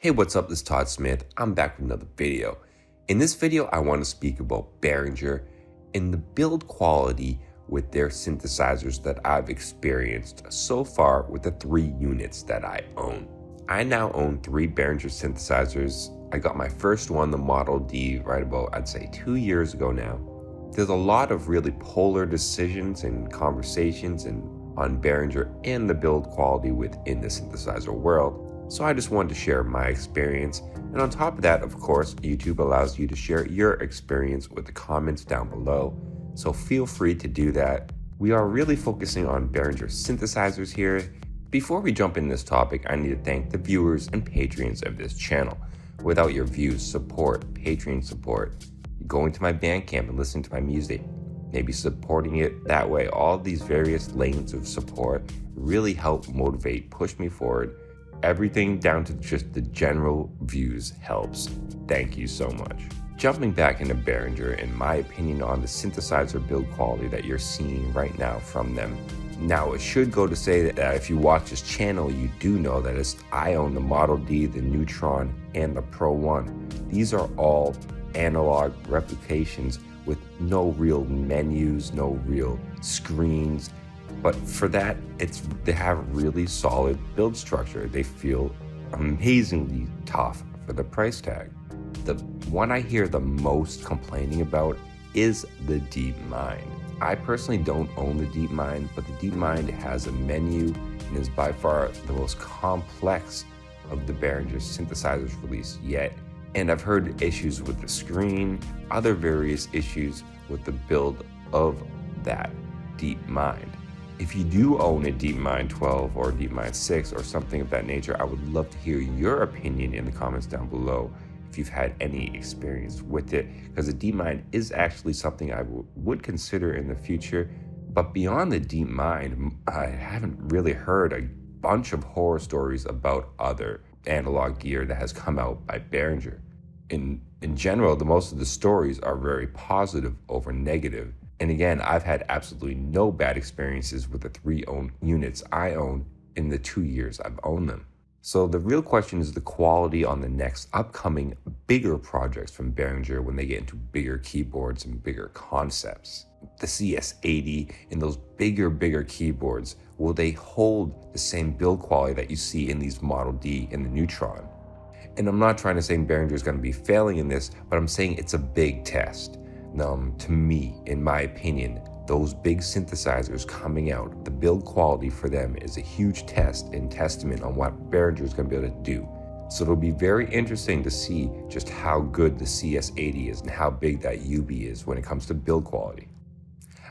Hey, what's up? This is Todd Smith. I'm back with another video. In this video, I want to speak about Behringer and the build quality with their synthesizers that I've experienced so far with the 3 units that I own. I now own 3 Behringer synthesizers. I got my first one, the Model D, right about, I'd say 2 years ago now. There's a lot of really polar decisions and conversations on Behringer and the build quality within the synthesizer world. So I just wanted to share my experience. And on top of that, of course, YouTube allows you to share your experience with the comments down below. So feel free to do that. We are really focusing on Behringer synthesizers here. Before we jump in this topic, I need to thank the viewers and patrons of this channel. Without your views, support, Patreon support, going to my Bandcamp and listening to my music, maybe supporting it that way, all these various lanes of support really help motivate, push me forward. Everything down to just the general views helps. Thank you so much. Jumping back into Behringer, in my opinion on the synthesizer build quality that you're seeing right now from them. Now, it should go to say that if you watch this channel, you do know that I own the Model D, the Neutron, and the Pro 1. These are all analog replications with no real menus, no real screens. But for that, they have really solid build structure. They feel amazingly tough for the price tag. The one I hear the most complaining about is the DeepMind. I personally don't own the DeepMind, but the DeepMind has a menu and is by far the most complex of the Behringer synthesizers released yet. And I've heard issues with the screen, other various issues with the build of that DeepMind. If you do own a DeepMind 12 or DeepMind 6 or something of that nature, I would love to hear your opinion in the comments down below if you've had any experience with it, because the DeepMind is actually something I would consider in the future. But beyond the DeepMind, I haven't really heard a bunch of horror stories about other analog gear that has come out by Behringer. In general, most of the stories are very positive over negative. And again, I've had absolutely no bad experiences with the 3 units I own in the 2 years I've owned them. So the real question is the quality on the next upcoming bigger projects from Behringer when they get into bigger keyboards and bigger concepts. The CS80 and those bigger keyboards, will they hold the same build quality that you see in these Model D and the Neutron? And I'm not trying to say Behringer is going to be failing in this, but I'm saying it's a big test. To me, in my opinion, those big synthesizers coming out, the build quality for them is a huge test and testament on what Behringer is going to be able to do. So it'll be very interesting to see just how good the CS80 is and how big that UB is when it comes to build quality.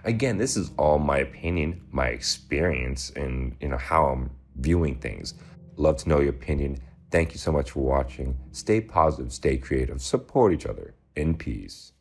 Again, this is all my opinion, my experience, and how I'm viewing things. Love to know your opinion. Thank you so much for watching. Stay positive, stay creative, support each other. In peace.